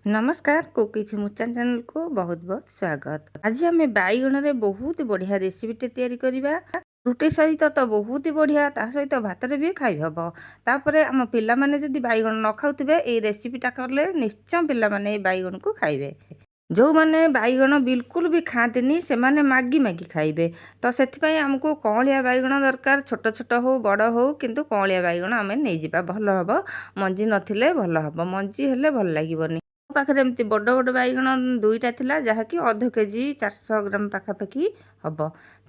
नमस्कार cookie मुचान channel को बहुत बहुत स्वागत। आज आम बैगण रे बहुत बढ़िया रेसिपीटे तैयारी करवा। रुटी सहित तो बहुत बढ़िया, ता सहित भात भी खाई हम। तापर आम पिला माने जदि बैगण न खाउथिबे ए रेसिपीटा करले निश्चय पिला माने बैगण को खाइबे। जो माने बैगण बिल्कुल भी खाती से माने मागी मागी खाइबे। तो से आमको कौलिया बैगण दरकार, छोट छोट हो बड़ हो, किंतु कौलिया बैगण आम नहीं जावा भल हम। मंजी नथिले भल हम, मंजी हेले भल लागिबनी। पाखे एमती बड़ बड़ बैगण दुईटा थिला, जहाँकि अध केजी 400 ग्राम पाखापाखि हम।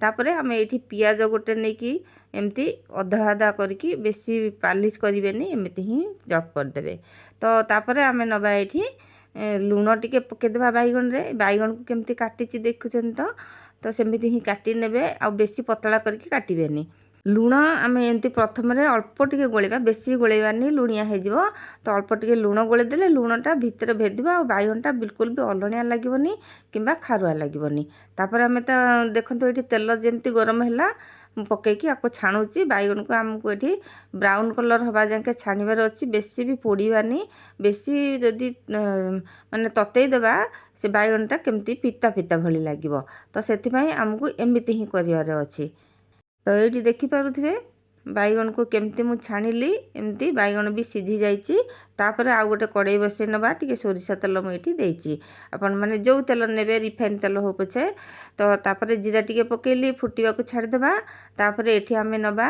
तापर आम ये पियाज गोटे नहीं कि एमती अधा अधा करके बेसी पालिश करेनि, एमती ही चॉप करदे। तो तापर आम नवा ये लुण टिके पकेदेवा बैगण रे। बैगण को केमती काटिची देखुछन तो सेमती ही काटी नेबे, आ बेसी पतला करके काटिबेनी। लुण आम एमती प्रथम अल्प टिके गोलेबा, बेसी गोलेबानी लुणिया हो। तो अल्प टिके लुण गोलेदेले लुणटा भितर भेदिबा, आ बैगणटा बिल्कुल भी अलणिया लागिबनी किंबा खारुआ लागिबनी। तापर आम तो देखंतु ये तेल जेमती गरम हैला पकईकी आपको छाणुची। बैगण को आमको ये ब्राउन कलर हवा जाके छाणीबार अच्छी, बेसी भी पोड़ानी। बेसी जदि माने ततई देबा से बैगणटा केमती पिता पिता भली लागिबो। तो सेथिपई आमको एमती ही करिवार अछि। तो ये देखिपे बैगण को केमती मु छाणिली, एमती बैगण भी सिझी जाइए। तापर आउ गोटे कड़ई बसई नवा, टिके सोरिष तेल मुझे देती। आपण मैंने जो तेल ने रिफाइन तेल हो पछे। तो तापर जीरा टिके पकेली, फुटवा को छाड़देवा। तापर ये आम नवा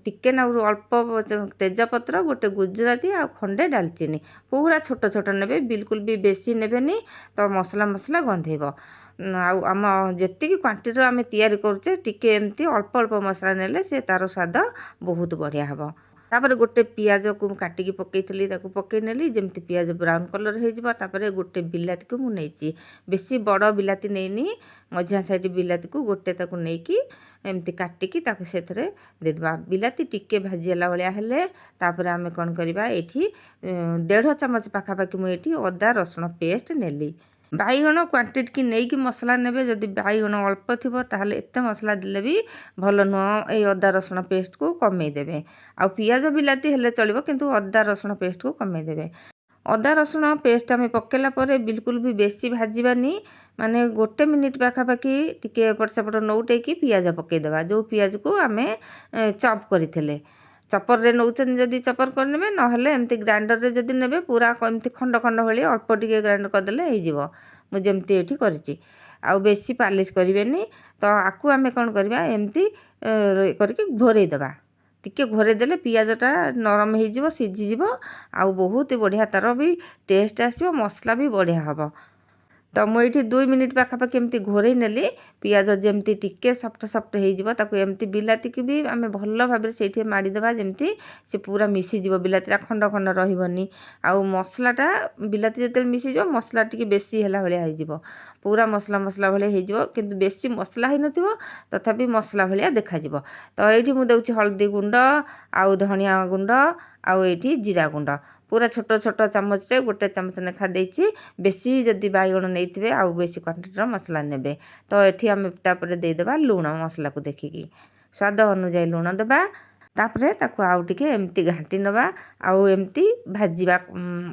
टिके ना अल्प तेजपत्र, गोटे गुजराती आ खंडे डालचीनी, पूरा छोट छोट ने, बिल्कुल भी बेसी नेबेनी। तो मसला मसला गंधेब। आम जी क्वांटिटी आम तैयारी करुचे, टिके एमती अल्प अल्प मसला नेले से तार स्वाद बहुत बढ़िया हम। तापर गोटे पियाज को काटिकी पकईली, पकई नेली जमती पियाज ब्राउन कलर हो। गोटे बिलाती को मुझे बेसी बड़ बिलाती नहींनी, मझिया साइड बिलाती को गोटे नहीं एमती काटिकी से देदेबा। बिलाती टिके भाजीला भाया हेले तापर आम कौन करवा, ये 1.5 चामच पाखापाखि मुझे अदा रसुण पेस्ट नेली। बैगण क्वांटिटी की नहीं कि मसला नेबे। जदि बैगण अल्प थी ताहले एते मसला देले भी भल नुह। ये अदा रसुण पेस्ट को कमे देबे। आ पियाज बिलाती हेले चलिबो, किंतु अदा रसुण पेस्ट को कमे देबे। अदा रसुण पेस्ट आम पकेला परे बिल्कुल भी बेसी भाजबानी, माने गोटे मिनिट पाखापाखि टिके एपट सेपट नौटेकी पियाज पकईदेवा। जो पियाज को आम चॉप करथिले, चपर रे नौचन जदि चपर करने, नहेले एमती ग्राइंडर रे जदि नेबे पूरा एमती खंड खंड भाई अल्प टिके ग्राइंड करदेले हो। मुझे ये करची आउ बेसी पालिश करेनि। तो आपको आम कौन करवा, एमती करके घोरईदेवा। टिके घोरईदेले पियाजटा नरम हो सीझीज, आउ बहुत बढ़िया तार भी टेस्ट आसो, मसला भी बढ़िया हम। तो मुझे 2 मिनिट पाखापाखि एमती घोरई नेली। पियाज जमती टिके सफ्ट सफ्ट हो, एमती बिलाती की भी आम भल भाव से माड़ीदेवा, जमती से पूरा मिसीज। बिलातीटा खंड खंड रही। आउ मसलाटा बिलाती जो मिसीज, मसला टी बेसी है भाया हो, पूरा मसला मसला भाया हो, कि बेसी मसला हो न तथापि मसला भाया देखा। तो ये मुझे हल्दी गुंड, आउ धनिया गुंड, आउ ये जीरा गुंड पूरा छोट छोट चामच रे गोटे चामच नेखा देछि। बेसी जदि बैगण नहीं आउ बेसी क्वांटिटी मसला नेबे। तो ये आम तापर देदेबा लुण, मसला को देखिकी स्वाद अनुजाई लुण देबा। तापरे ताकू आउ टिके एमती घाटी नवा, आउ एमती भाजीबा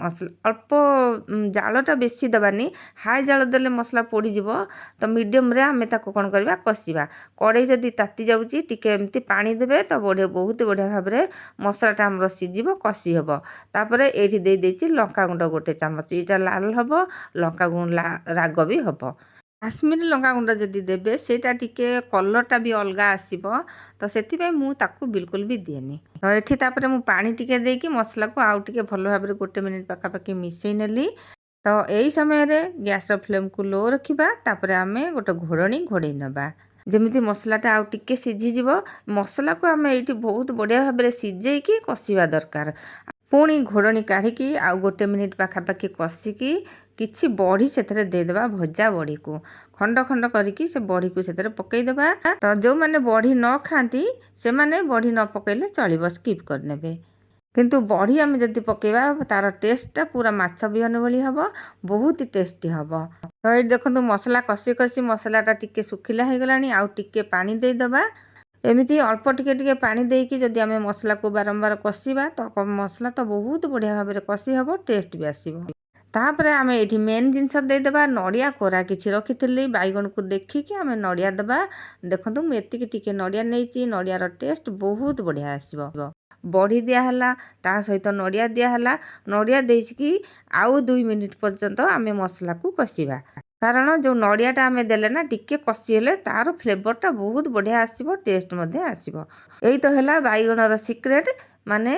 मसला। अल्प जालटा बेसी दबानी, हाई जाल देले मसला पोड़ी जीवो। तो मीडियम रे आमे ताकू कोन करबा, कसीबा। कड़ई जदि ताती जाउची टिके एमती पानी देबे, तो बढ़िया बहुत बढ़िया भाव में मसलाटा हमर सीझीबो, कसी हबो। तापरे एठी दे देछि लंका गुंड गोटे चामच, एटा लाल हबो, लंका गुंड राग भी हबो। काश्मीरी लंका गुंड जदि देबे सेटा टिके कलरटा भी अलग आसीबो। तो सेथिपई मु ताकू बिल्कुल भी दिएनी। तो एठी तापरे मु पानी टिके देकी मसला को आउ टिके भल भाव में गोटे मिनिट पाखापाखि मिसई नेली। तो यही समय रे गैस फ्लेम को लो रखिबा। तापरे आमे गोटे घोड़नी घोड़े नबा, जमिति मसलाटा आउ टिके सिझीजिव। मसला को आम ये बहुत बढ़िया भाव में सिझेकी कषिबा दरकार। पुणी घोड़नी काढ़िकी आउ गोटे मिनिट पाखापाखि कषिकी किछि बड़ी से देदेबा, भजा बड़ी को खंड खंड करिकी से बड़ी को से पकईदेबा। तो जो मैंने बड़ी न खाती से माने बड़ी न पकईले चलिबो, स्किप करनेबे। किंतु बड़ी आम जदि पकेबा तार टेस्टटा पूरा माछ बिहन भली हम, बहुत टेस्टी हम। तो ये देखो मसला कषि कषि मसलाटा टिके सुखिला हो गलानी, आउ टिके पानी देदेबा। एमती अल्प टिके टिके पानी देकी जदि आम मसला को बारंबार कषिबा, तो मसला तो बहुत बढ़िया भाव में कषि हम, टेस्ट भी आसीबो। ତାପରେ ଆମେ ଏଇଠି ମେନ୍ ଜିନିଷ ଦେଇଦେବା ନଡ଼ିଆ କୋରା କିଛି ରଖିଥିଲି ବାଇଗଣକୁ ଦେଖିକି ଆମେ ନଡ଼ିଆ ଦେବା। ଦେଖନ୍ତୁ ମୁଁ ଏତିକି ଟିକେ ନଡ଼ିଆ ନେଇଛି, ନଡ଼ିଆର ଟେଷ୍ଟ ବହୁତ ବଢ଼ିଆ ଆସିବ। ବଢ଼ି ଦିଆହେଲା, ତା ସହିତ ନଡ଼ିଆ ଦିଆହେଲା। ନଡ଼ିଆ ଦେଇକି ଆଉ 2 ମିନିଟ୍ ପର୍ଯ୍ୟନ୍ତ ଆମେ ମସଲାକୁ କଷିବା। କାରଣ ଯେଉଁ ନଡ଼ିଆଟା ଆମେ ଦେଲେ ନା ଟିକେ କଷି ହେଲେ ତା'ର ଫ୍ଲେଭରଟା ବହୁତ ବଢ଼ିଆ ଆସିବ, ଟେଷ୍ଟ ମଧ୍ୟ ଆସିବ। ଏଇ ତ ହେଲା ବାଇଗଣର ସିକ୍ରେଟ୍। ମାନେ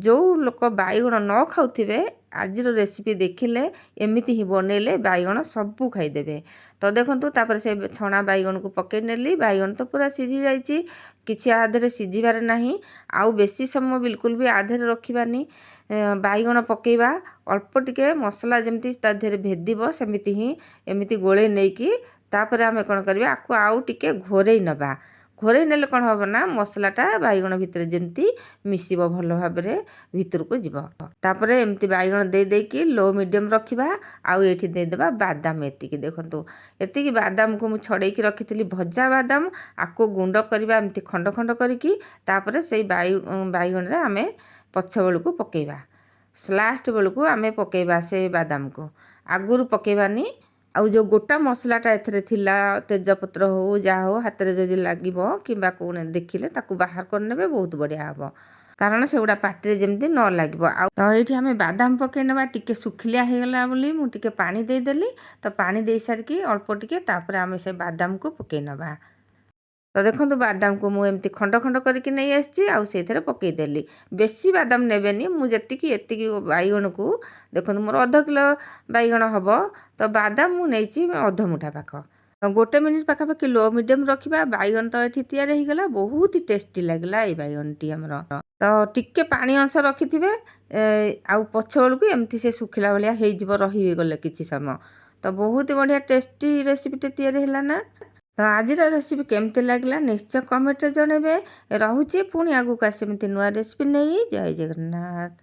ଯେଉଁ ଲୋକ ବାଇଗଣ ନ ଖାଉଥିବେ ଆଜିର ରେସିପି ଦେଖିଲେ ଏମିତି ହିଁ ବନେଇଲେ ବାଇଗଣ ସବୁ ଖାଇଦେବେ। ତ ଦେଖନ୍ତୁ ତାପରେ ସେ ଛଣା ବାଇଗଣକୁ ପକାଇ ନେଲି। ବାଇଗଣ ତ ପୁରା ସିଝି ଯାଇଛି, କିଛି ଆ ଦେହରେ ସିଝିବାରେ ନାହିଁ। ଆଉ ବେଶୀ ସମୟ ବିଲକୁଲ ବି ଆ ଦେହରେ ରଖିବାନି। ବାଇଗଣ ପକାଇବା, ଅଳ୍ପ ଟିକେ ମସଲା ଯେମିତି ତା ଦେହରେ ଭେଦିବ ସେମିତି ହିଁ ଏମିତି ଗୋଳେଇ ନେଇକି ତାପରେ ଆମେ କ'ଣ କରିବା, ଆକୁ ଆଉ ଟିକେ ଘୋରେଇ ନେବା। ଘୋରେଇ ନେଲେ କ'ଣ ହେବ ନା ମସଲାଟା ବାଇଗଣ ଭିତରେ ଯେମିତି ମିଶିବ, ଭଲ ଭାବରେ ଭିତରକୁ ଯିବ। ତାପରେ ଏମିତି ବାଇଗଣ ଦେଇକି ଲୋ ମିଡ଼ିୟମ୍ ରଖିବା। ଆଉ ଏଇଠି ଦେଇଦେବା ବାଦାମ ଏତିକି। ଦେଖନ୍ତୁ ଏତିକି ବାଦାମକୁ ମୁଁ ଛଡ଼େଇକି ରଖିଥିଲି, ଭଜା ବାଦାମ। ଆକୁ ଗୁଣ୍ଡ କରିବା ଏମିତି ଖଣ୍ଡ ଖଣ୍ଡ କରିକି। ତାପରେ ସେଇ ବାଇଗଣରେ ଆମେ ପଛ ବେଳକୁ ପକାଇବା, ଲାଷ୍ଟ ବେଳକୁ ଆମେ ପକାଇବା ସେ ବାଦାମକୁ, ଆଗରୁ ପକାଇବାନି। ଆଉ ଯେଉଁ ଗୋଟା ମସଲାଟା ଏଥିରେ ଥିଲା, ତେଜପତ୍ର ହେଉ ଯାହା ହେଉ, ହାତରେ ଯଦି ଲାଗିବ କିମ୍ବା କେଉଁ ଦେଖିଲେ ତାକୁ ବାହାର କରିନେବେ, ବହୁତ ବଢ଼ିଆ ହେବ। କାରଣ ସେଗୁଡ଼ା ପାଟିରେ ଯେମିତି ନ ଲାଗିବ। ଆଉ ତ ଏଇଠି ଆମେ ବାଦାମ ପକାଇ ନେବା। ଟିକେ ଶୁଖିଲିଆ ହେଇଗଲା ବୋଲି ମୁଁ ଟିକେ ପାଣି ଦେଇଦେଲି। ତ ପାଣି ଦେଇ ସାରିକି ଅଳ୍ପ ଟିକେ ତାପରେ ଆମେ ସେ ବାଦାମକୁ ପକାଇ ନେବା। ତ ଦେଖନ୍ତୁ ବାଦାମକୁ ମୁଁ ଏମିତି ଖଣ୍ଡ ଖଣ୍ଡ କରିକି ନେଇ ଆସିଛି, ଆଉ ସେଇଥିରେ ପକାଇଦେଲି। ବେଶୀ ବାଦାମ ନେବେନି, ମୁଁ ଏତିକି ବାଇଗଣକୁ ଦେଖନ୍ତୁ ମୋର 1/2 କିଲୋ ବାଇଗଣ ହେବ। ତ ବାଦାମ ମୁଁ ନେଇଛି ଅଧ ମୁଠା ପାଖ। 1 ମିନିଟ୍ ପାଖାପାଖି ଲୋ ମିଡ଼ିୟମ୍ ରଖିବା। ବାଇଗଣ ତ ଏଠି ତିଆରି ହେଇଗଲା, ବହୁତ ଟେଷ୍ଟି ଲାଗିଲା ଏଇ ବାଇଗଣଟି ଆମର। ତ ଟିକେ ପାଣି ଅଂଶ ରଖିଥିବେ, ଆଉ ପଛ ବେଳକୁ ଏମିତି ସେ ଶୁଖିଲା ଭଳିଆ ହେଇଯିବ ରହିଗଲେ କିଛି ସମୟ। ତ ବହୁତ ବଢ଼ିଆ ଟେଷ୍ଟି ରେସିପିଟେ ତିଆରି ହେଲା ନା। ତ ଆଜିର ରେସିପି କେମିତି ଲାଗିଲା ନିଶ୍ଚୟ କମେଣ୍ଟରେ ଜଣାଇବେ। ରହୁଛି, ପୁଣି ଆଗକୁ ଆସି ଏମିତି ନୂଆ ରେସିପି ନେଇ। ଜୟ ଜଗନ୍ନାଥ।